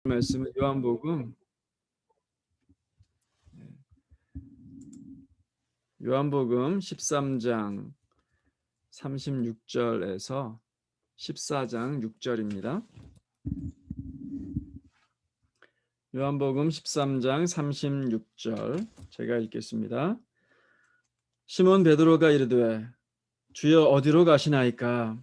말씀은 요한복음 13장 36절에서 14장 6절입니다. 요한복음 13장 36절 제가 읽겠습니다. 시몬 베드로가 이르되 주여 어디로 가시나이까?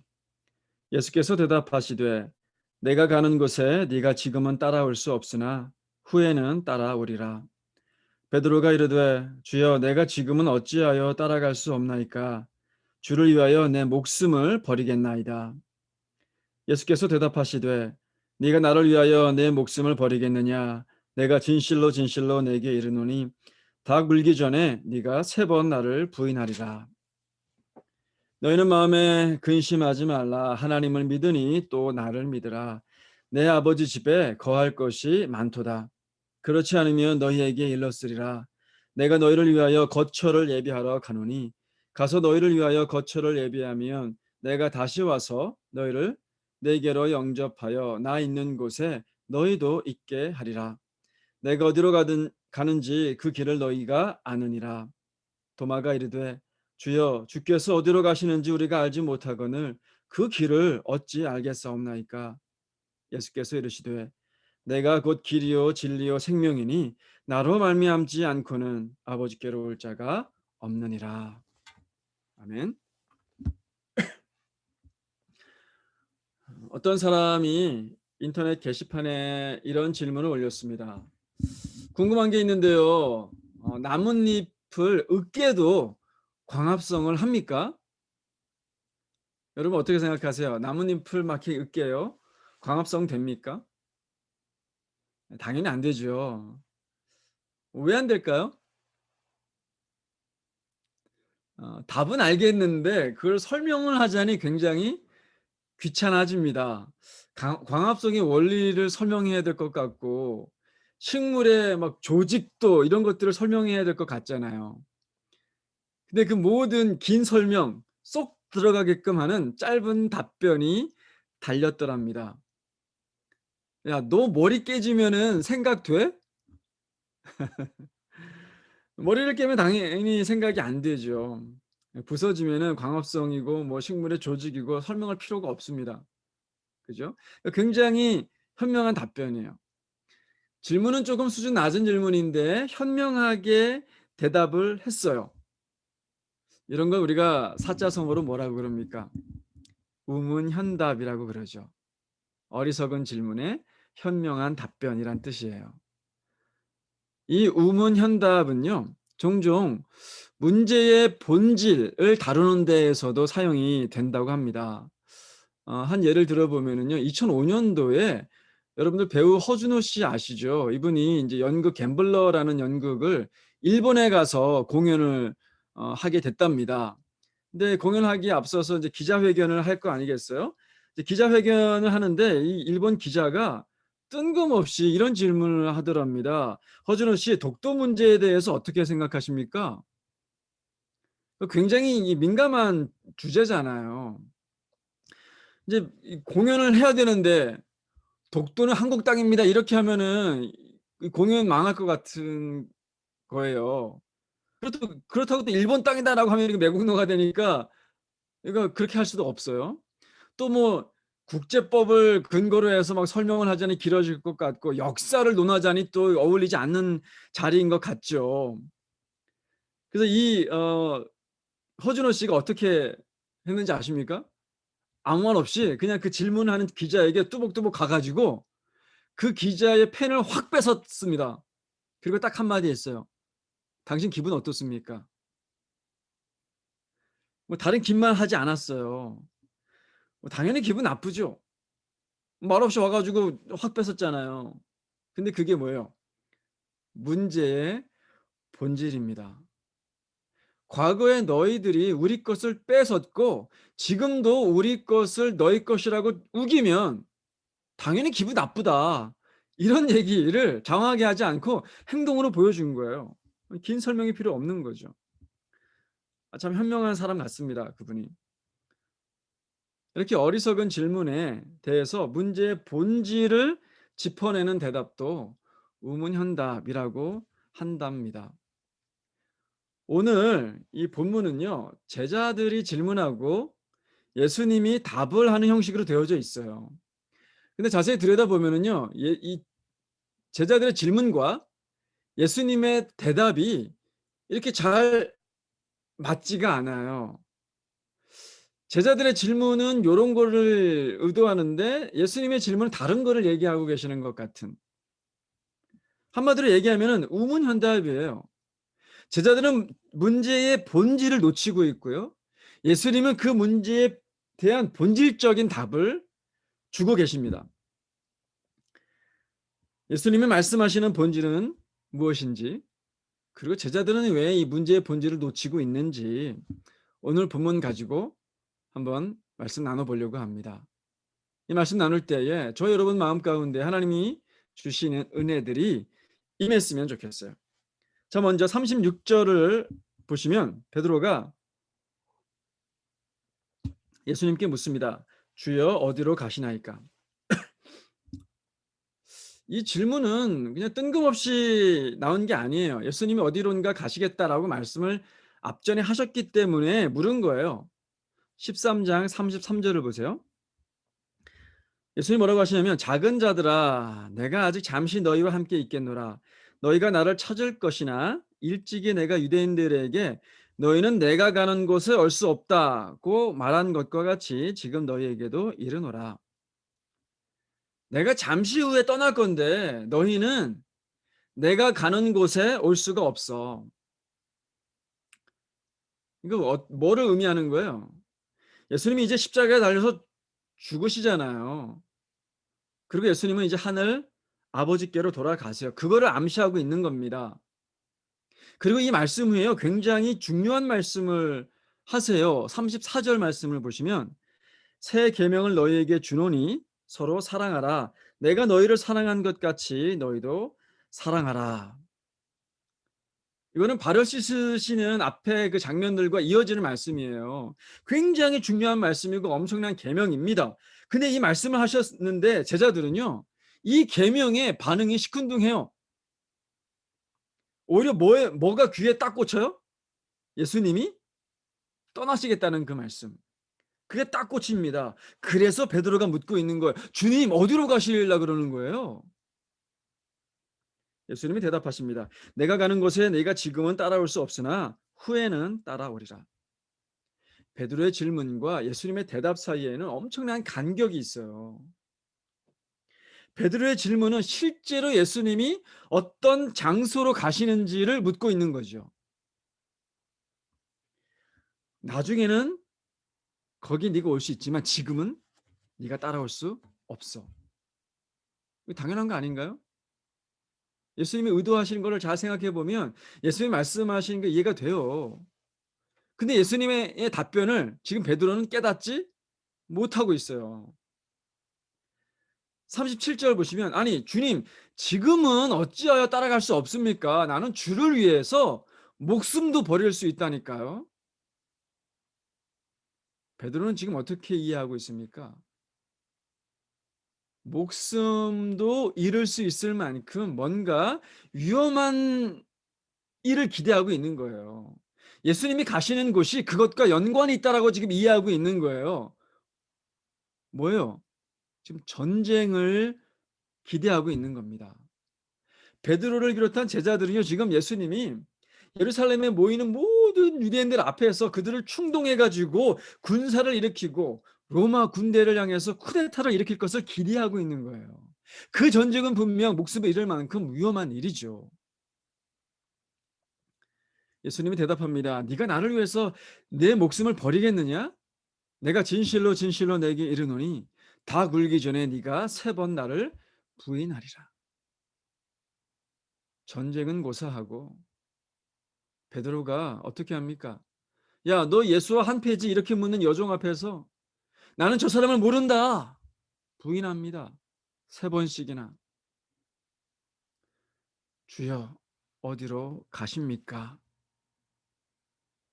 예수께서 대답하시되 내가 가는 곳에 네가 지금은 따라올 수 없으나 후에는 따라오리라. 베드로가 이르되 주여 내가 지금은 어찌하여 따라갈 수 없나이까? 주를 위하여 내 목숨을 버리겠나이다. 예수께서 대답하시되 네가 나를 위하여 내 목숨을 버리겠느냐? 내가 진실로 진실로 내게 이르노니 닭 물기 전에 네가 3번 나를 부인하리라. 너희는 마음에 근심하지 말라. 하나님을 믿으니 또 나를 믿으라. 내 아버지 집에 거할 것이 많도다. 그렇지 않으면 너희에게 일렀으리라. 내가 너희를 위하여 거처를 예비하러 가노니 가서 너희를 위하여 거처를 예비하면 내가 다시 와서 너희를 내게로 영접하여 나 있는 곳에 너희도 있게 하리라. 내가 어디로 가는지 그 길을 너희가 아느니라. 도마가 이르되 주여 주께서 어디로 가시는지 우리가 알지 못하거늘 그 길을 어찌 알겠사옵나이까? 예수께서 이르시되 내가 곧 길이요 진리요 생명이니 나로 말미암지 않고는 아버지께로 올 자가 없느니라. 아멘. 어떤 사람이 인터넷 게시판에 이런 질문을 올렸습니다. 궁금한 게 있는데요. 나뭇잎을 으깨도 광합성을 합니까? 여러분 어떻게 생각하세요? 나뭇잎을 막 이렇게 으깨요? 광합성 됩니까? 당연히 안 되죠. 왜 안 될까요? 답은 알겠는데 그걸 설명을 하자니 굉장히 귀찮아집니다. 광합성의 원리를 설명해야 될 것 같고 식물의 막 조직도 이런 것들을 설명해야 될 것 같잖아요. 근데 그 모든 긴 설명 쏙 들어가게끔 하는 짧은 답변이 달렸더랍니다. 야, 너 머리 깨지면은 생각 돼? 머리를 깨면 당연히 생각이 안 되죠. 부서지면은 광합성이고 뭐 식물의 조직이고 설명할 필요가 없습니다. 그죠? 굉장히 현명한 답변이에요. 질문은 조금 수준 낮은 질문인데 현명하게 대답을 했어요. 이런 걸 우리가 사자성어로 뭐라고 그럽니까? 우문현답이라고 그러죠. 어리석은 질문에 현명한 답변이란 뜻이에요. 이 우문현답은요, 종종 문제의 본질을 다루는 데에서도 사용이 된다고 합니다. 한 예를 들어보면은요, 2005년도에 여러분들 배우 허준호 씨 아시죠? 이분이 이제 연극 갬블러라는 연극을 일본에 가서 공연을 하게 됐답니다. 근데 공연하기에 앞서서 이제 기자회견을 할 거 아니겠어요? 이제 기자회견을 하는데 이 일본 기자가 뜬금없이 이런 질문을 하더랍니다. 허준호 씨, 독도 문제에 대해서 어떻게 생각하십니까? 굉장히 민감한 주제잖아요. 이제 공연을 해야 되는데 독도는 한국 땅입니다. 이렇게 하면은 이 공연 망할 것 같은 거예요. 그렇다고 또 일본 땅이다라고 하면 이게 매국노가 되니까 이거 그렇게 할 수도 없어요. 또 뭐 국제법을 근거로 해서 막 설명을 하자니 길어질 것 같고 역사를 논하자니 또 어울리지 않는 자리인 것 같죠. 그래서 허준호 씨가 어떻게 했는지 아십니까? 아무 말 없이 그냥 그 질문하는 기자에게 뚜벅뚜벅 가가지고 그 기자의 펜을 확 뺏었습니다. 그리고 딱 한마디 했어요. 당신 기분 어떻습니까? 뭐 다른 긴 말 하지 않았어요. 뭐 당연히 기분 나쁘죠. 말없이 와가지고 확 뺏었잖아요. 근데 그게 뭐예요? 문제의 본질입니다. 과거에 너희들이 우리 것을 뺏었고 지금도 우리 것을 너희 것이라고 우기면 당연히 기분 나쁘다. 이런 얘기를 장황하게 하지 않고 행동으로 보여준 거예요. 긴 설명이 필요 없는 거죠. 참 현명한 사람 같습니다. 그분이. 이렇게 어리석은 질문에 대해서 문제의 본질을 짚어내는 대답도 우문현답이라고 한답니다. 오늘 이 본문은요, 제자들이 질문하고 예수님이 답을 하는 형식으로 되어져 있어요. 근데 자세히 들여다보면은요, 이 제자들의 질문과 예수님의 대답이 이렇게 잘 맞지가 않아요. 제자들의 질문은 요런 거를 의도하는데 예수님의 질문은 다른 거를 얘기하고 계시는 것 같은. 한마디로 얘기하면은 우문현답이에요. 제자들은 문제의 본질을 놓치고 있고요. 예수님은 그 문제에 대한 본질적인 답을 주고 계십니다. 예수님이 말씀하시는 본질은 무엇인지, 그리고 제자들은 왜 이 문제의 본질을 놓치고 있는지 오늘 본문 가지고 한번 말씀 나눠보려고 합니다. 이 말씀 나눌 때에 저 여러분 마음 가운데 하나님이 주시는 은혜들이 임했으면 좋겠어요. 자, 먼저 36절을 보시면 베드로가 예수님께 묻습니다. 주여 어디로 가시나이까? 이 질문은 그냥 뜬금없이 나온 게 아니에요. 예수님이 어디론가 가시겠다라고 말씀을 앞전에 하셨기 때문에 물은 거예요. 13장 33절을 보세요. 예수님이 뭐라고 하시냐면 작은 자들아 내가 아직 잠시 너희와 함께 있겠노라. 너희가 나를 찾을 것이나 일찍이 내가 유대인들에게 너희는 내가 가는 곳에 올 수 없다고 말한 것과 같이 지금 너희에게도 이르노라. 내가 잠시 후에 떠날 건데 너희는 내가 가는 곳에 올 수가 없어. 이거 뭐를 의미하는 거예요? 예수님이 이제 십자가에 달려서 죽으시잖아요. 그리고 예수님은 이제 하늘 아버지께로 돌아가세요. 그거를 암시하고 있는 겁니다. 그리고 이 말씀 후에요, 굉장히 중요한 말씀을 하세요. 34절 말씀을 보시면 새 계명을 너희에게 주노니 서로 사랑하라. 내가 너희를 사랑한 것 같이 너희도 사랑하라. 이거는 발을 씻으시는 앞에 그 장면들과 이어지는 말씀이에요. 굉장히 중요한 말씀이고 엄청난 계명입니다. 근데 이 말씀을 하셨는데 제자들은요, 이 계명에 반응이 시큰둥해요. 오히려 뭐가 귀에 딱 꽂혀요? 예수님이 떠나시겠다는 그 말씀. 그게 딱 꽂힙니다. 그래서 베드로가 묻고 있는 거예요. 주님 어디로 가시려고 그러는 거예요? 예수님이 대답하십니다. 내가 가는 곳에 네가 지금은 따라올 수 없으나 후에는 따라오리라. 베드로의 질문과 예수님의 대답 사이에는 엄청난 간격이 있어요. 베드로의 질문은 실제로 예수님이 어떤 장소로 가시는지를 묻고 있는 거죠. 나중에는 거기 네가 올 수 있지만 지금은 네가 따라올 수 없어. 이거 당연한 거 아닌가요? 예수님이 의도하시는 것을 잘 생각해 보면 예수님이 말씀하시는 게 이해가 돼요. 근데 예수님의 답변을 지금 베드로는 깨닫지 못하고 있어요. 37절 보시면 아니 주님 지금은 어찌하여 따라갈 수 없습니까? 나는 주를 위해서 목숨도 버릴 수 있다니까요. 베드로는 지금 어떻게 이해하고 있습니까? 목숨도 잃을 수 있을 만큼 뭔가 위험한 일을 기대하고 있는 거예요. 예수님이 가시는 곳이 그것과 연관이 있다라고 지금 이해하고 있는 거예요. 뭐예요? 지금 전쟁을 기대하고 있는 겁니다. 베드로를 비롯한 제자들은요, 지금 예수님이 예루살렘에 모이는 모든 유대인들 앞에서 그들을 충동해 가지고 군사를 일으키고 로마 군대를 향해서 쿠데타를 일으킬 것을 기대하고 있는 거예요. 그 전쟁은 분명 목숨을 잃을 만큼 위험한 일이죠. 예수님이 대답합니다. 네가 나를 위해서 내 목숨을 버리겠느냐? 내가 진실로 진실로 내게 이르노니 다 굴기 전에 네가 세 번 나를 부인하리라. 전쟁은 고사하고 베드로가 어떻게 합니까? 야, 너 예수와 한 패지 이렇게 묻는 여종 앞에서 나는 저 사람을 모른다. 부인합니다. 세 번씩이나. 주여, 어디로 가십니까?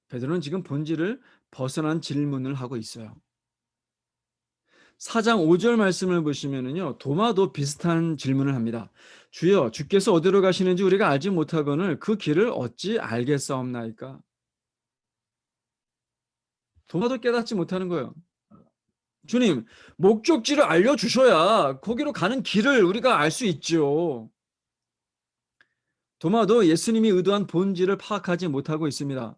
베드로는 지금 본질을 벗어난 질문을 하고 있어요. 4장 5절 말씀을 보시면은요. 도마도 비슷한 질문을 합니다. 주여, 주께서 어디로 가시는지 우리가 알지 못하거늘 그 길을 어찌 알겠사옵나이까? 도마도 깨닫지 못하는 거예요. 주님, 목적지를 알려주셔야 거기로 가는 길을 우리가 알 수 있죠. 도마도 예수님이 의도한 본질을 파악하지 못하고 있습니다.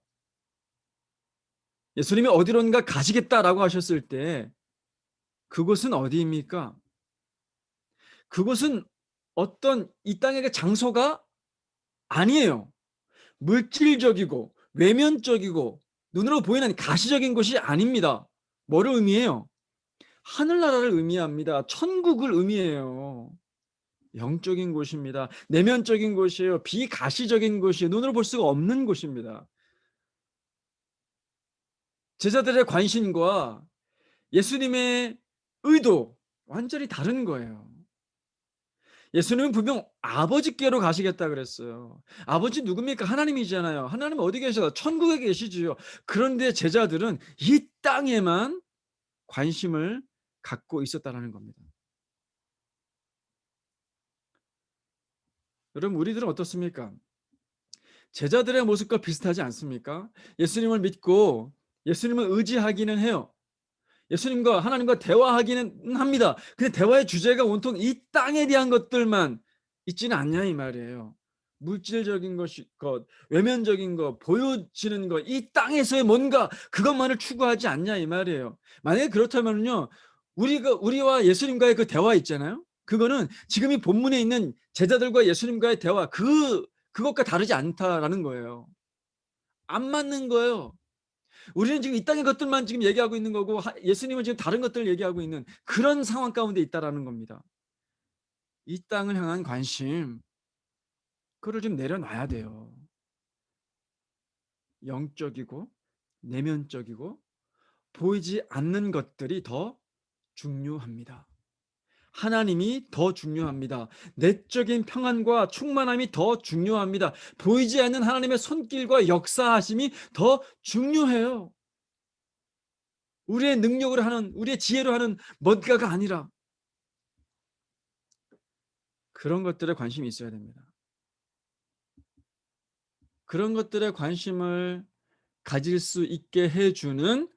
예수님이 어디론가 가시겠다라고 하셨을 때 그곳은 어디입니까? 그곳은 어떤 이 땅의 장소가 아니에요. 물질적이고 외면적이고 눈으로 보이는 가시적인 곳이 아닙니다. 뭐를 의미해요? 하늘나라를 의미합니다. 천국을 의미해요. 영적인 곳입니다. 내면적인 곳이에요. 비가시적인 곳이에요. 눈으로 볼 수가 없는 곳입니다. 제자들의 관심과 예수님의 의도 완전히 다른 거예요. 예수님은 분명 아버지께로 가시겠다 그랬어요. 아버지 누굽니까? 하나님이잖아요. 하나님 어디 계셔? 천국에 계시지요. 그런데 제자들은 이 땅에만 관심을 갖고 있었다라는 겁니다. 여러분, 우리들은 어떻습니까? 제자들의 모습과 비슷하지 않습니까? 예수님을 믿고 예수님을 의지하기는 해요. 예수님과 하나님과 대화하기는 합니다. 근데 대화의 주제가 온통 이 땅에 대한 것들만 있지는 않냐 이 말이에요. 물질적인 것, 외면적인 것, 보여지는 것, 이 땅에서의 뭔가 그것만을 추구하지 않냐 이 말이에요. 만약에 그렇다면요, 우리와 예수님과의 그 대화 있잖아요. 그거는 지금 이 본문에 있는 제자들과 예수님과의 대화 그것과 다르지 않다라는 거예요. 안 맞는 거예요. 우리는 지금 이 땅의 것들만 지금 얘기하고 있는 거고 예수님은 지금 다른 것들을 얘기하고 있는 그런 상황 가운데 있다라는 겁니다. 이 땅을 향한 관심 그걸 좀 내려놔야 돼요. 영적이고 내면적이고 보이지 않는 것들이 더 중요합니다. 하나님이 더 중요합니다. 내적인 평안과 충만함이 더 중요합니다. 보이지 않는 하나님의 손길과 역사하심이 더 중요해요. 우리의 능력으로 하는, 우리의 지혜로 하는 뭔가가 아니라 그런 것들에 관심이 있어야 됩니다. 그런 것들에 관심을 가질 수 있게 해주는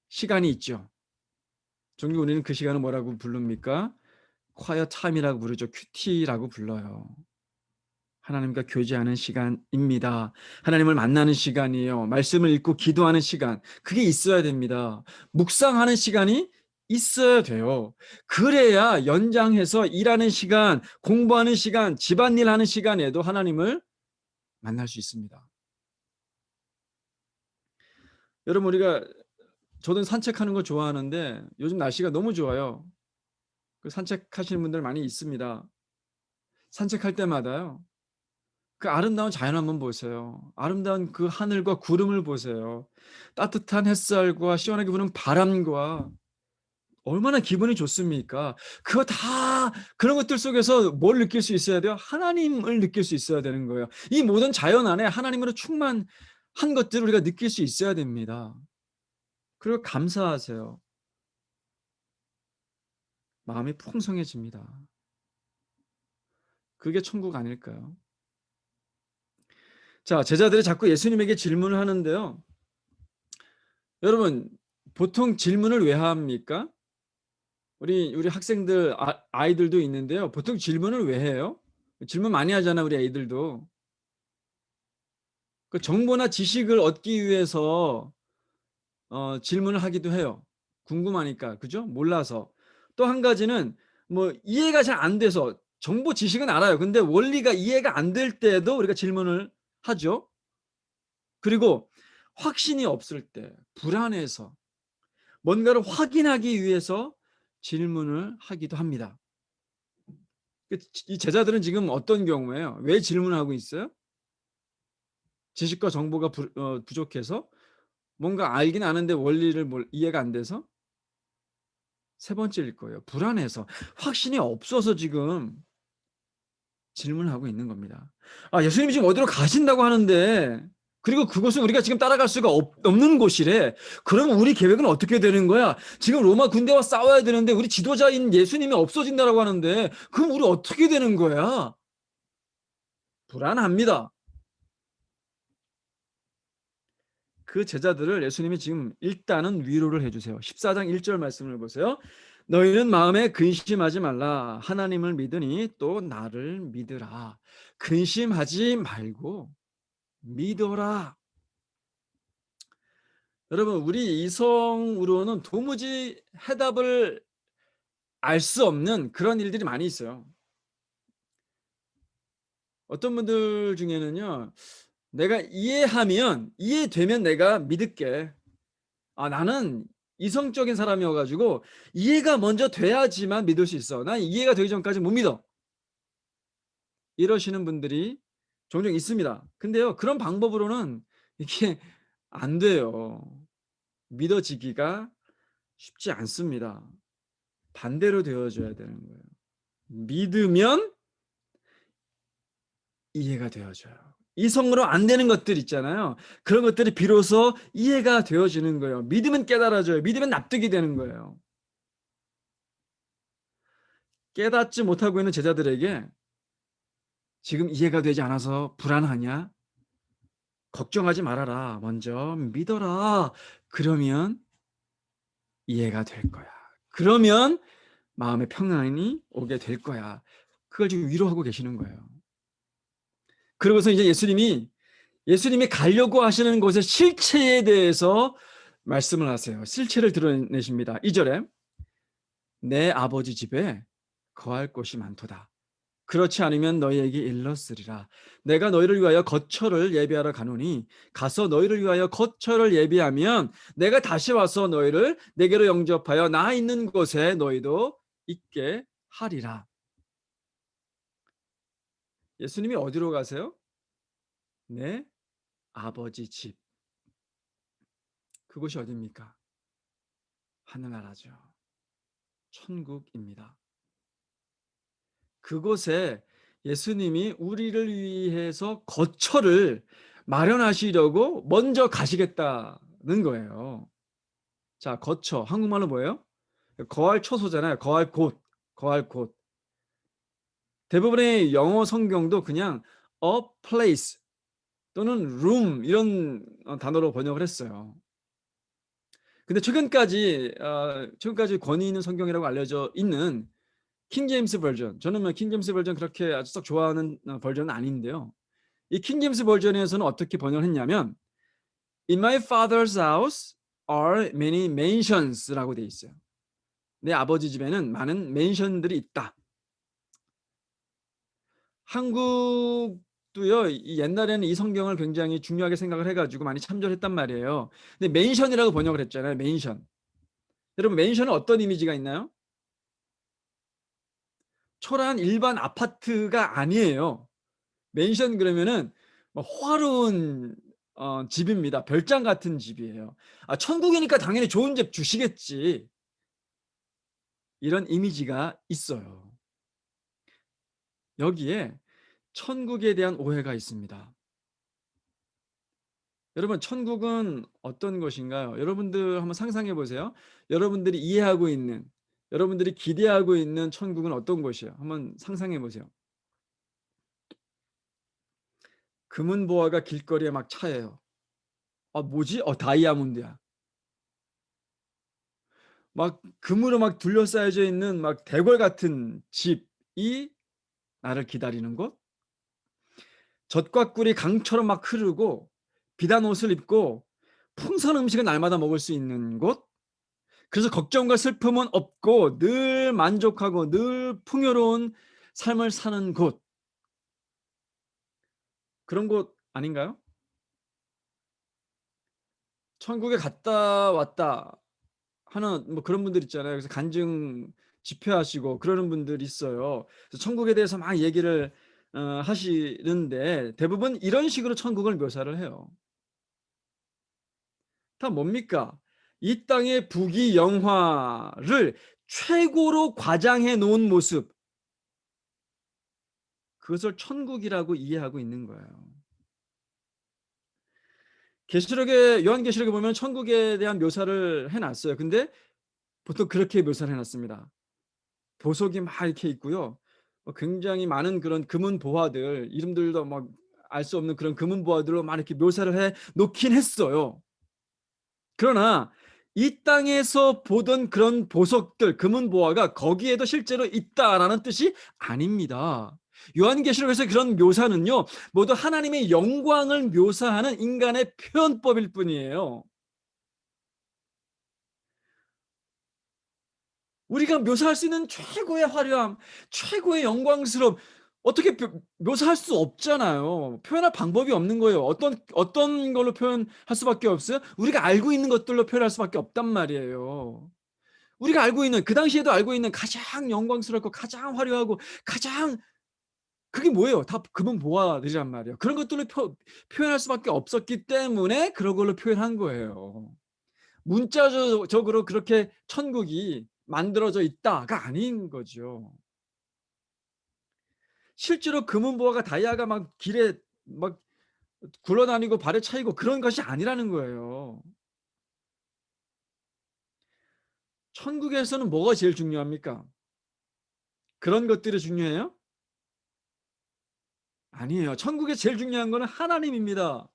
시간이 있죠. 종종 우리는 그 시간을 뭐라고 부릅니까? quiet time이라고 부르죠. 큐티라고 불러요. 하나님과 교제하는 시간입니다. 하나님을 만나는 시간이에요. 말씀을 읽고 기도하는 시간. 그게 있어야 됩니다. 묵상하는 시간이 있어야 돼요. 그래야 연장해서 일하는 시간, 공부하는 시간, 집안일 하는 시간에도 하나님을 만날 수 있습니다. 여러분, 저도 산책하는 거 좋아하는데 요즘 날씨가 너무 좋아요. 그 산책하시는 분들 많이 있습니다. 산책할 때마다요. 그 아름다운 자연 한번 보세요. 아름다운 그 하늘과 구름을 보세요. 따뜻한 햇살과 시원하게 부는 바람과 얼마나 기분이 좋습니까? 그거 다 그런 것들 속에서 뭘 느낄 수 있어야 돼요? 하나님을 느낄 수 있어야 되는 거예요. 이 모든 자연 안에 하나님으로 충만한 것들을 우리가 느낄 수 있어야 됩니다. 그리고 감사하세요. 마음이 풍성해집니다. 그게 천국 아닐까요? 자, 제자들이 자꾸 예수님에게 질문을 하는데요. 여러분, 보통 질문을 왜 합니까? 우리 학생들, 아이들도 있는데요. 보통 질문을 왜 해요? 질문 많이 하잖아, 우리 아이들도. 그 정보나 지식을 얻기 위해서 질문을 하기도 해요. 궁금하니까, 그죠? 몰라서. 또 한 가지는 뭐 이해가 잘 안 돼서 정보 지식은 알아요. 근데 원리가 이해가 안 될 때도 우리가 질문을 하죠. 그리고 확신이 없을 때, 불안해서 뭔가를 확인하기 위해서 질문을 하기도 합니다. 이 제자들은 지금 어떤 경우에요? 왜 질문하고 있어요? 지식과 정보가 부족해서 뭔가 알긴 아는데 원리를 이해가 안 돼서 세 번째일 거예요. 불안해서 확신이 없어서 지금 질문하고 있는 겁니다. 아, 예수님이 지금 어디로 가신다고 하는데 그리고 그곳은 우리가 지금 따라갈 수가 없는 곳이래. 그럼 우리 계획은 어떻게 되는 거야? 지금 로마 군대와 싸워야 되는데 우리 지도자인 예수님이 없어진다라고 하는데 그럼 우리 어떻게 되는 거야? 불안합니다. 그 제자들을 예수님이 지금 일단은 위로를 해주세요. 14장 1절 말씀을 보세요. 너희는 마음에 근심하지 말라. 하나님을 믿으니 또 나를 믿으라. 근심하지 말고 믿어라. 여러분, 우리 이성으로는 도무지 해답을 알 수 없는 그런 일들이 많이 있어요. 어떤 분들 중에는요, 내가 이해되면 내가 믿을게. 아, 나는 이성적인 사람이어가지고 이해가 먼저 돼야지만 믿을 수 있어. 난 이해가 되기 전까지 못 믿어. 이러시는 분들이 종종 있습니다. 근데요, 그런 방법으로는 이게 안 돼요. 믿어지기가 쉽지 않습니다. 반대로 되어줘야 되는 거예요. 믿으면 이해가 되어져요. 이성으로 안 되는 것들 있잖아요. 그런 것들이 비로소 이해가 되어지는 거예요. 믿으면 깨달아져요. 믿으면 납득이 되는 거예요. 깨닫지 못하고 있는 제자들에게 지금 이해가 되지 않아서 불안하냐? 걱정하지 말아라. 먼저 믿어라. 그러면 이해가 될 거야. 그러면 마음의 평안이 오게 될 거야. 그걸 지금 위로하고 계시는 거예요. 그러고서 이제 예수님이 가려고 하시는 곳의 실체에 대해서 말씀을 하세요. 실체를 드러내십니다. 2절에 내 아버지 집에 거할 곳이 많도다. 그렇지 않으면 너희에게 일렀으리라. 내가 너희를 위하여 거처를 예비하러 가노니 가서 너희를 위하여 거처를 예비하면 내가 다시 와서 너희를 내게로 영접하여 나 있는 곳에 너희도 있게 하리라. 예수님이 어디로 가세요? 내 아버지 집. 그곳이 어디입니까? 하늘나라죠. 천국입니다. 그곳에 예수님이 우리를 위해서 거처를 마련하시려고 먼저 가시겠다는 거예요. 자, 거처. 한국말로 뭐예요? 거할 처소잖아요. 거할 곳. 거할 곳. 대부분의 영어 성경도 그냥 a place 또는 room 이런 단어로 번역을 했어요. 근데 최근까지 권위 있는 성경이라고 알려져 있는 킹 제임스 버전. 저는 킹 제임스 버전 그렇게 아주 썩 좋아하는 버전은 아닌데요. 이 킹 제임스 버전에서는 어떻게 번역을 했냐면 In my father's house are many mansions라고 돼 있어요. 내 아버지 집에는 많은 맨션들이 있다. 한국도요. 옛날에는 이 성경을 굉장히 중요하게 생각을 해가지고 많이 참조했단 말이에요. 근데 맨션이라고 번역을 했잖아요. 맨션. 여러분 맨션은 어떤 이미지가 있나요? 초라한 일반 아파트가 아니에요. 맨션 그러면은 화려한 집입니다. 별장 같은 집이에요. 아, 천국이니까 당연히 좋은 집 주시겠지. 이런 이미지가 있어요. 여기에 천국에 대한 오해가 있습니다. 여러분, 천국은 어떤 것인가요? 여러분들 한번 상상해 보세요. 여러분들이 이해하고 있는, 여러분들이 기대하고 있는 천국은 어떤 곳이에요? 한번 상상해 보세요. 금은 보화가 길거리에 막 차여요. 아, 뭐지? 다이아몬드야. 막 금으로 막 둘러싸여져 있는 막 대궐 같은 집이 나를 기다리는 곳? 젖과 꿀이 강처럼 막 흐르고 비단 옷을 입고 풍성한 음식을 날마다 먹을 수 있는 곳? 그래서 걱정과 슬픔은 없고 늘 만족하고 늘 풍요로운 삶을 사는 곳. 그런 곳 아닌가요? 천국에 갔다 왔다 하는 그런 분들 있잖아요. 그래서 간증 집회하시고 그러는 분들이 있어요. 그래서 천국에 대해서 막 얘기를 하시는데 대부분 이런 식으로 천국을 묘사를 해요. 다 뭡니까? 이 땅의 부귀영화를 최고로 과장해 놓은 모습. 그것을 천국이라고 이해하고 있는 거예요. 계시록에 요한계시록에 보면 천국에 대한 묘사를 해 놨어요. 근데 보통 그렇게 묘사를 해 놨습니다. 보석이 막 이렇게 있고요. 굉장히 많은 그런 금은 보화들, 이름들도 막 알 수 없는 그런 금은 보화들로 막 이렇게 묘사를 해 놓긴 했어요. 그러나 이 땅에서 보던 그런 보석들, 금은 보화가 거기에도 실제로 있다라는 뜻이 아닙니다. 요한계시록에서 그런 묘사는요, 모두 하나님의 영광을 묘사하는 인간의 표현법일 뿐이에요. 우리가 묘사할 수 있는 최고의 화려함, 최고의 영광스러움, 어떻게 묘사할 수 없잖아요. 표현할 방법이 없는 거예요. 어떤 걸로 표현할 수밖에 없어요? 우리가 알고 있는 것들로 표현할 수밖에 없단 말이에요. 우리가 알고 있는, 그 당시에도 알고 있는 가장 영광스럽고 가장 화려하고 가장, 그게 뭐예요? 다 금은 보화들이란 말이에요. 그런 것들로 표현할 수밖에 없었기 때문에 그런 걸로 표현한 거예요. 문자적으로 그렇게 천국이 만들어져 있다가 아닌 거죠. 실제로 금은 보화가 다이아가 막 길에 막 굴러다니고 발에 차이고 그런 것이 아니라는 거예요. 천국에서는 뭐가 제일 중요합니까? 그런 것들이 중요해요? 아니에요. 천국에 제일 중요한 거는 하나님입니다.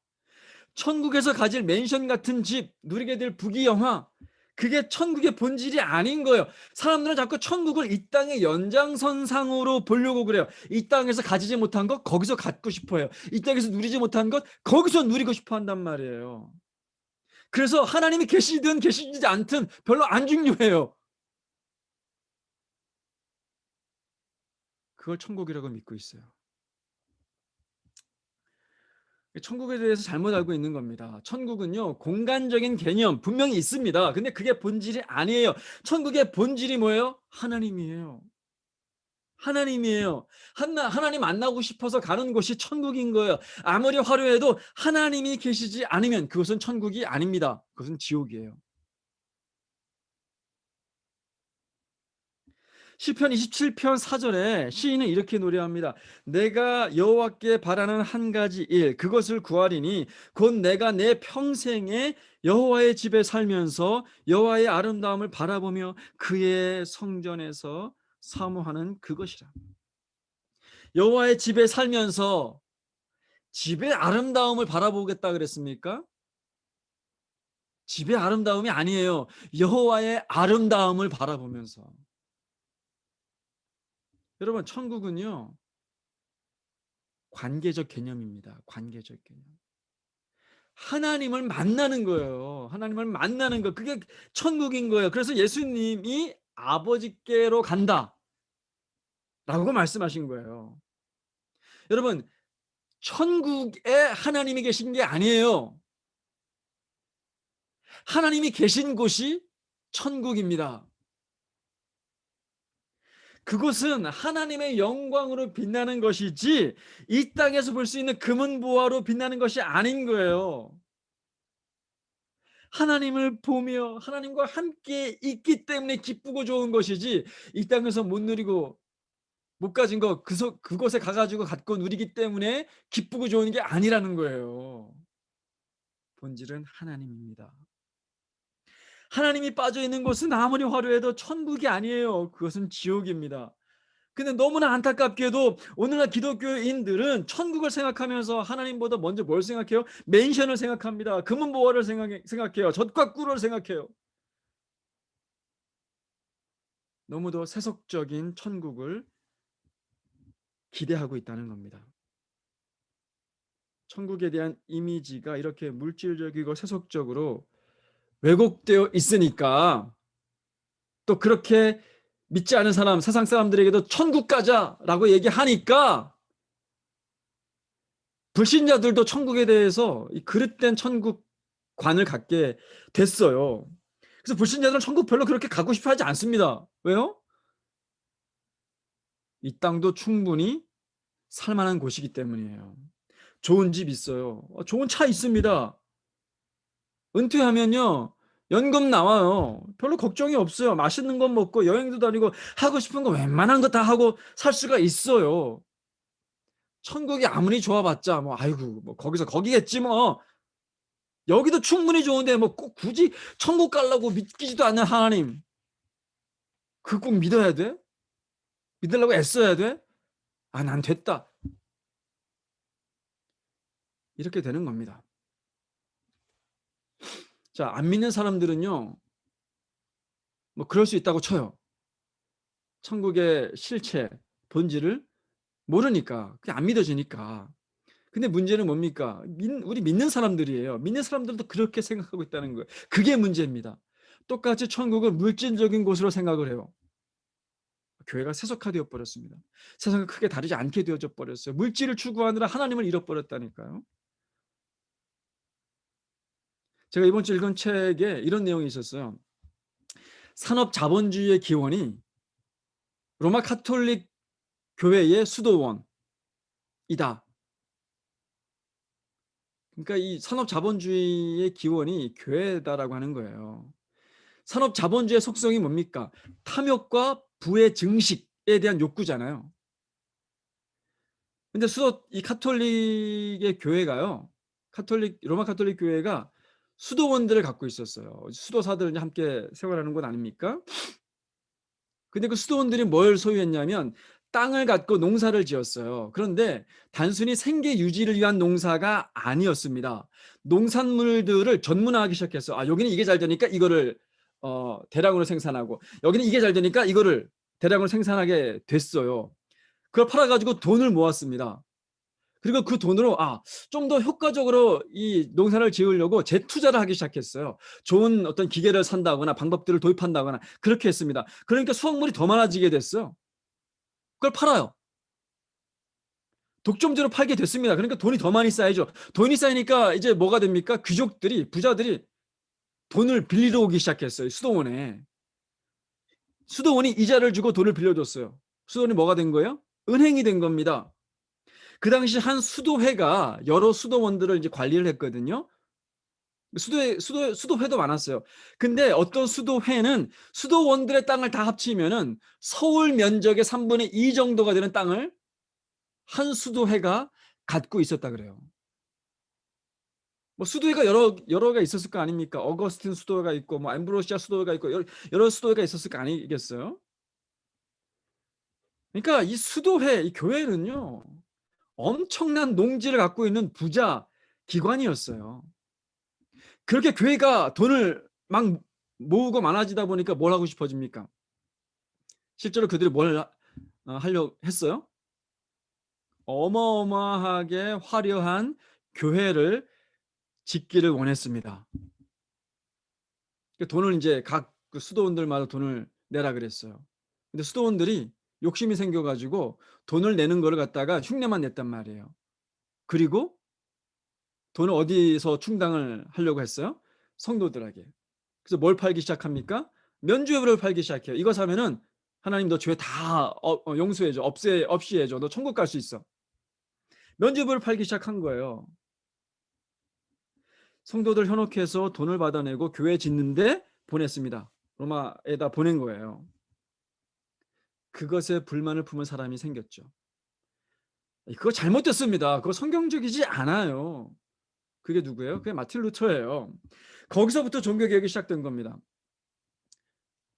천국에서 가질 맨션 같은 집, 누리게 될 부귀영화, 그게 천국의 본질이 아닌 거예요. 사람들은 자꾸 천국을 이 땅의 연장선상으로 보려고 그래요. 이 땅에서 가지지 못한 것 거기서 갖고 싶어 해요. 이 땅에서 누리지 못한 것 거기서 누리고 싶어 한단 말이에요. 그래서 하나님이 계시든 계시지 않든 별로 안 중요해요. 그걸 천국이라고 믿고 있어요. 천국에 대해서 잘못 알고 있는 겁니다. 천국은요, 공간적인 개념 분명히 있습니다. 근데 그게 본질이 아니에요. 천국의 본질이 뭐예요? 하나님이에요. 하나님이에요. 하나님 만나고 싶어서 가는 곳이 천국인 거예요. 아무리 화려해도 하나님이 계시지 않으면 그것은 천국이 아닙니다. 그것은 지옥이에요. 시편 27편 4절에 시인은 이렇게 노래합니다. 내가 여호와께 바라는 한 가지 일 그것을 구하리니 곧 내가 내 평생에 여호와의 집에 살면서 여호와의 아름다움을 바라보며 그의 성전에서 사모하는 그것이라. 여호와의 집에 살면서 집의 아름다움을 바라보겠다 그랬습니까? 집의 아름다움이 아니에요. 여호와의 아름다움을 바라보면서. 여러분, 천국은요, 관계적 개념입니다. 관계적 개념. 하나님을 만나는 거예요. 하나님을 만나는 거. 그게 천국인 거예요. 그래서 예수님이 아버지께로 간다라고 말씀하신 거예요. 여러분, 천국에 하나님이 계신 게 아니에요. 하나님이 계신 곳이 천국입니다. 그곳은 하나님의 영광으로 빛나는 것이지 이 땅에서 볼 수 있는 금은 보화로 빛나는 것이 아닌 거예요. 하나님을 보며 하나님과 함께 있기 때문에 기쁘고 좋은 것이지 이 땅에서 못 누리고 못 가진 거 그곳에 가가지고 갖고 누리기 때문에 기쁘고 좋은 게 아니라는 거예요. 본질은 하나님입니다. 하나님이 빠져 있는 곳은 아무리 화려해도 천국이 아니에요. 그것은 지옥입니다. 근데 너무나 안타깝게도 오늘날 기독교인들은 천국을 생각하면서 하나님보다 먼저 뭘 생각해요? 맨션을 생각합니다. 금은보화를 생각해요. 젖과 꿀을 생각해요. 너무도 세속적인 천국을 기대하고 있다는 겁니다. 천국에 대한 이미지가 이렇게 물질적이고 세속적으로 왜곡되어 있으니까 또 그렇게 믿지 않은 사람, 세상 사람들에게도 천국 가자라고 얘기하니까 불신자들도 천국에 대해서 이 그릇된 천국관을 갖게 됐어요. 그래서 불신자들은 천국 별로 그렇게 가고 싶어 하지 않습니다. 왜요? 이 땅도 충분히 살만한 곳이기 때문이에요. 좋은 집 있어요. 좋은 차 있습니다. 은퇴하면요, 연금 나와요. 별로 걱정이 없어요. 맛있는 건 먹고 여행도 다니고 하고 싶은 거 웬만한 거 다 하고 살 수가 있어요. 천국이 아무리 좋아봤자 뭐 아이고 뭐 거기서 거기겠지 뭐. 여기도 충분히 좋은데 뭐 꼭 굳이 천국 가려고 믿기지도 않는 하나님, 그 꼭 믿어야 돼? 믿으려고 애써야 돼? 아, 난 됐다. 이렇게 되는 겁니다. 자, 안 믿는 사람들은요, 뭐 그럴 수 있다고 쳐요. 천국의 실체, 본질을 모르니까, 그게 안 믿어지니까. 근데 문제는 뭡니까? 우리 믿는 사람들이에요. 믿는 사람들도 그렇게 생각하고 있다는 거예요. 그게 문제입니다. 똑같이 천국은 물질적인 곳으로 생각을 해요. 교회가 세속화되어 버렸습니다. 세상과 크게 다르지 않게 되어져 버렸어요. 물질을 추구하느라 하나님을 잃어버렸다니까요. 제가 이번 주 읽은 책에 이런 내용이 있었어요. 산업 자본주의의 기원이 로마 카톨릭 교회의 수도원이다. 그러니까 이 산업 자본주의의 기원이 교회다라고 하는 거예요. 산업 자본주의의 속성이 뭡니까? 탐욕과 부의 증식에 대한 욕구잖아요. 근데 이 카톨릭의 교회가요. 로마 카톨릭 교회가 수도원들을 갖고 있었어요. 수도사들 함께 생활하는 곳 아닙니까? 근데 그 수도원들이 뭘 소유했냐면 땅을 갖고 농사를 지었어요. 그런데 단순히 생계 유지를 위한 농사가 아니었습니다. 농산물들을 전문화하기 시작했어. 아, 여기는 이게 잘 되니까 이거를 대량으로 생산하고, 여기는 이게 잘 되니까 이거를 대량으로 생산하게 됐어요. 그걸 팔아가지고 돈을 모았습니다. 그리고 그 돈으로 좀 더 효과적으로 이 농사를 지으려고 재투자를 하기 시작했어요. 좋은 어떤 기계를 산다거나 방법들을 도입한다거나 그렇게 했습니다. 그러니까 수확물이 더 많아지게 됐어요. 그걸 팔아요. 독점제로 팔게 됐습니다. 그러니까 돈이 더 많이 쌓이죠. 돈이 쌓이니까 이제 뭐가 됩니까? 귀족들이, 부자들이 돈을 빌리러 오기 시작했어요. 수도원에. 수도원이 이자를 주고 돈을 빌려줬어요. 수도원이 뭐가 된 거예요? 은행이 된 겁니다. 그 당시 한 수도회가 여러 수도원들을 이제 관리를 했거든요. 수도회도 많았어요. 근데 어떤 수도회는 수도원들의 땅을 다 합치면은 서울 면적의 3분의 2 정도가 되는 땅을 한 수도회가 갖고 있었다 그래요. 뭐 수도회가 여러가 있었을 거 아닙니까? 어거스틴 수도회가 있고, 뭐 앰브로시아 수도회가 있고, 여러 수도회가 있었을 거 아니겠어요? 그러니까 이 수도회, 이 교회는요, 엄청난 농지를 갖고 있는 부자 기관이었어요. 그렇게 교회가 돈을 막 모으고 많아지다 보니까 뭘 하고 싶어집니까? 실제로 그들이 뭘 하려고 했어요? 어마어마하게 화려한 교회를 짓기를 원했습니다. 돈을 이제 각 그 수도원들마다 돈을 내라 그랬어요. 근데 수도원들이 욕심이 생겨가지고 돈을 내는 거를 갖다가 흉내만 냈단 말이에요. 그리고 돈을 어디서 충당을 하려고 했어요? 성도들에게. 그래서 뭘 팔기 시작합니까? 면죄부를 팔기 시작해요. 이거 사면은 하나님 너 죄 다 용서해줘. 없이해줘. 너 천국 갈 수 있어. 면죄부를 팔기 시작한 거예요. 성도들 현혹해서 돈을 받아내고 교회 짓는데 보냈습니다. 로마에다 보낸 거예요. 그것에 불만을 품은 사람이 생겼죠. 그거 잘못됐습니다. 그거 성경적이지 않아요. 그게 누구예요? 그게 마틴 루터예요. 거기서부터 종교개혁이 시작된 겁니다.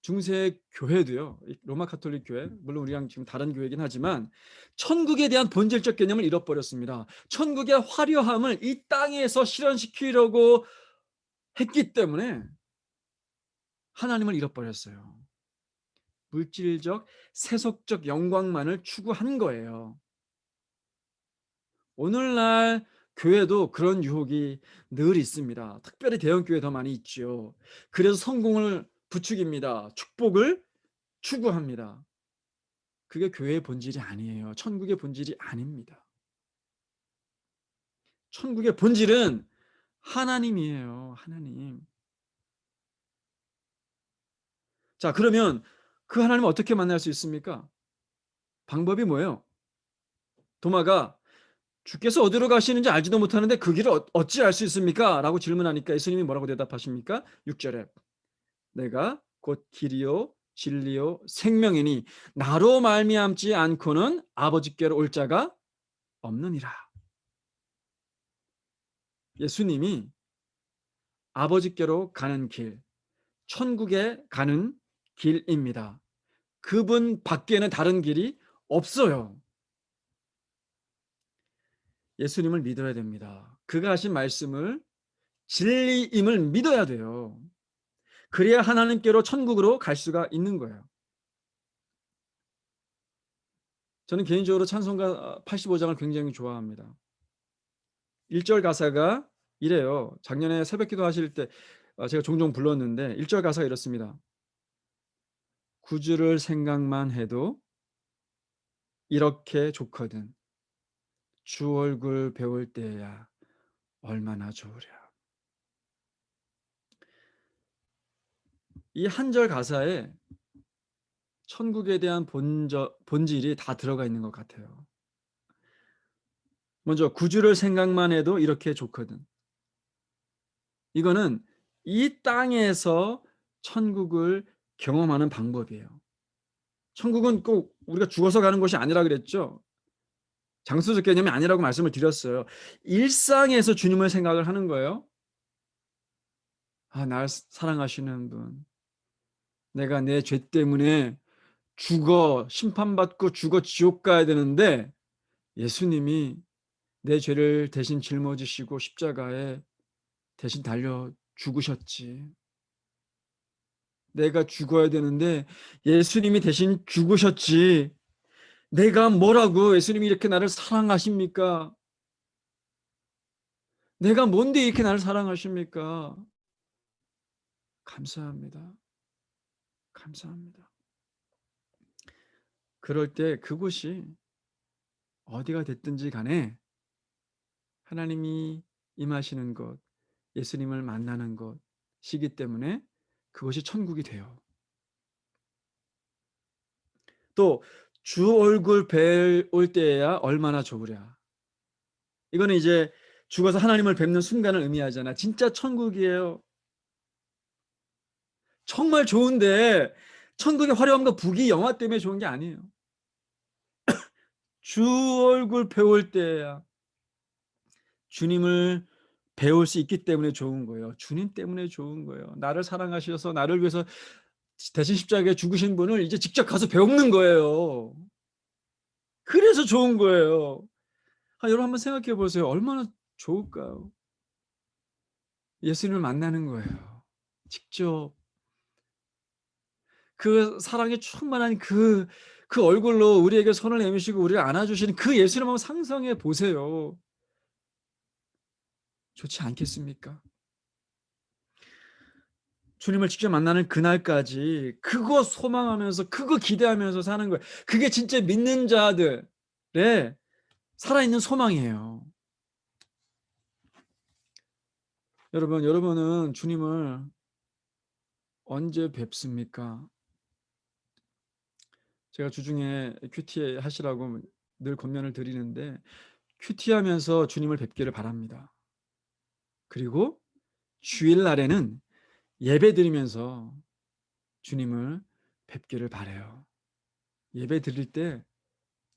중세 교회도요. 로마 카톨릭 교회, 물론 우리랑 지금 다른 교회이긴 하지만 천국에 대한 본질적 개념을 잃어버렸습니다. 천국의 화려함을 이 땅에서 실현시키려고 했기 때문에 하나님을 잃어버렸어요. 물질적, 세속적 영광만을 추구한 거예요. 오늘날 교회도 그런 유혹이 늘 있습니다. 특별히 대형 교회 더 많이 있죠. 그래서 성공을 부추깁니다. 축복을 추구합니다. 그게 교회의 본질이 아니에요. 천국의 본질이 아닙니다. 천국의 본질은 하나님이에요. 하나님. 자, 그러면 그 하나님을 어떻게 만날 수 있습니까? 방법이 뭐예요? 도마가 주께서 어디로 가시는지 알지도 못하는데 그 길을 어찌 알 수 있습니까? 라고 질문하니까 예수님이 뭐라고 대답하십니까? 6절에 내가 곧 길이요 진리요 생명이니 나로 말미암지 않고는 아버지께로 올 자가 없느니라. 예수님이 아버지께로 가는 길, 천국에 가는 길입니다. 그분 밖에는 다른 길이 없어요. 예수님을 믿어야 됩니다. 그가 하신 말씀을 진리임을 믿어야 돼요. 그래야 하나님께로 천국으로 갈 수가 있는 거예요. 저는 개인적으로 찬송가 85장을 굉장히 좋아합니다. 1절 가사가 이래요. 작년에 새벽기도 하실 때 제가 종종 불렀는데 1절 가사가 이렇습니다. 구주를 생각만 해도 이렇게 좋거든. 주 얼굴 배울 때야 얼마나 좋으랴. 이 한 절 가사에 천국에 대한 본질이 다 들어가 있는 것 같아요. 먼저 구주를 생각만 해도 이렇게 좋거든. 이거는 이 땅에서 천국을 경험하는 방법이에요. 천국은 꼭 우리가 죽어서 가는 곳이 아니라 그랬죠. 장소적 개념이 아니라고 말씀을 드렸어요. 일상에서 주님을 생각을 하는 거예요. 날 사랑하시는 분. 내가 내 죄 때문에 심판받고 죽어 지옥 가야 되는데 예수님이 내 죄를 대신 짊어지시고 십자가에 대신 달려 죽으셨지. 내가 죽어야 되는데 예수님이 대신 죽으셨지. 내가 뭐라고 예수님이 이렇게 나를 사랑하십니까? 내가 뭔데 이렇게 나를 사랑하십니까? 감사합니다. 감사합니다. 그럴 때 그곳이 어디가 됐든지 간에 하나님이 임하시는 것, 예수님을 만나는 것이기 때문에 그것이 천국이 돼요. 또 주 얼굴 뵐 때야 얼마나 좋으랴. 이거는 이제 죽어서 하나님을 뵙는 순간을 의미하잖아. 진짜 천국이에요. 정말 좋은데 천국의 화려함과 부귀 영화 때문에 좋은 게 아니에요. 주 얼굴 배울 때야 주님을 배울 수 있기 때문에 좋은 거예요. 주님 때문에 좋은 거예요. 나를 사랑하셔서 나를 위해서 대신 십자가에 죽으신 분을 이제 직접 가서 배우는 거예요. 그래서 좋은 거예요. 여러분 한번 생각해 보세요. 얼마나 좋을까요? 예수님을 만나는 거예요. 직접 그 사랑에 충만한 그 얼굴로 우리에게 손을 내미시고 우리를 안아주시는 그 예수님 한번 상상해 보세요. 좋지 않겠습니까? 주님을 직접 만나는 그날까지 그거 소망하면서 그거 기대하면서 사는 거예요. 그게 진짜 믿는 자들의 살아있는 소망이에요. 여러분은 주님을 언제 뵙습니까? 제가 주중에 큐티 하시라고 늘 권면을 드리는데 큐티 하면서 주님을 뵙기를 바랍니다. 그리고 주일날에는 예배 드리면서 주님을 뵙기를 바라요. 예배 드릴 때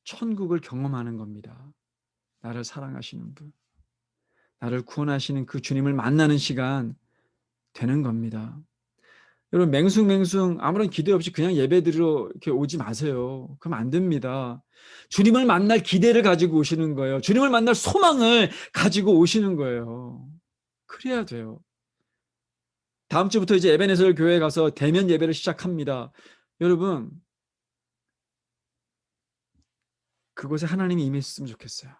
천국을 경험하는 겁니다. 나를 사랑하시는 분, 나를 구원하시는 그 주님을 만나는 시간 되는 겁니다. 여러분 맹숭맹숭 아무런 기대 없이 그냥 예배 드리러 이렇게 오지 마세요. 그럼 안 됩니다. 주님을 만날 기대를 가지고 오시는 거예요. 주님을 만날 소망을 가지고 오시는 거예요. 그래야 돼요. 다음 주부터 이제 에베네zer 교회에 가서 대면 예배를 시작합니다. 여러분 그곳에 하나님이 임했으면 좋겠어요.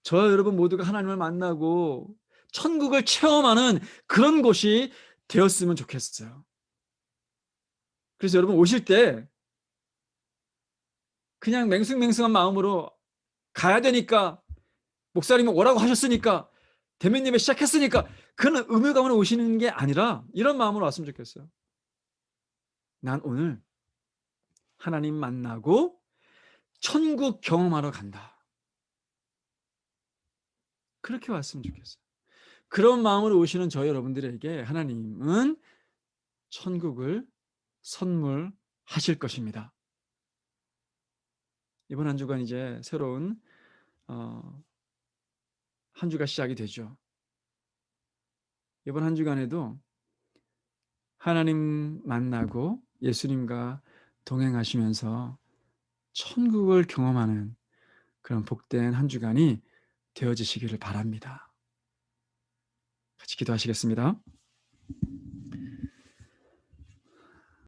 저와 여러분 모두가 하나님을 만나고 천국을 체험하는 그런 곳이 되었으면 좋겠어요. 그래서 여러분 오실 때 그냥 맹숭맹숭한 마음으로 가야 되니까 목사님이 오라고 하셨으니까 대면 예배 시작했으니까 그런 의무감으로 오시는 게 아니라 이런 마음으로 왔으면 좋겠어요. 난 오늘 하나님 만나고 천국 경험하러 간다. 그렇게 왔으면 좋겠어요. 그런 마음으로 오시는 저희 여러분들에게 하나님은 천국을 선물하실 것입니다. 이번 한 주간 이제 새로운 한 주가 시작이 되죠. 이번 한 주간에도 하나님 만나고 예수님과 동행하시면서 천국을 경험하는 그런 복된 한 주간이 되어지시기를 바랍니다. 같이 기도하시겠습니다.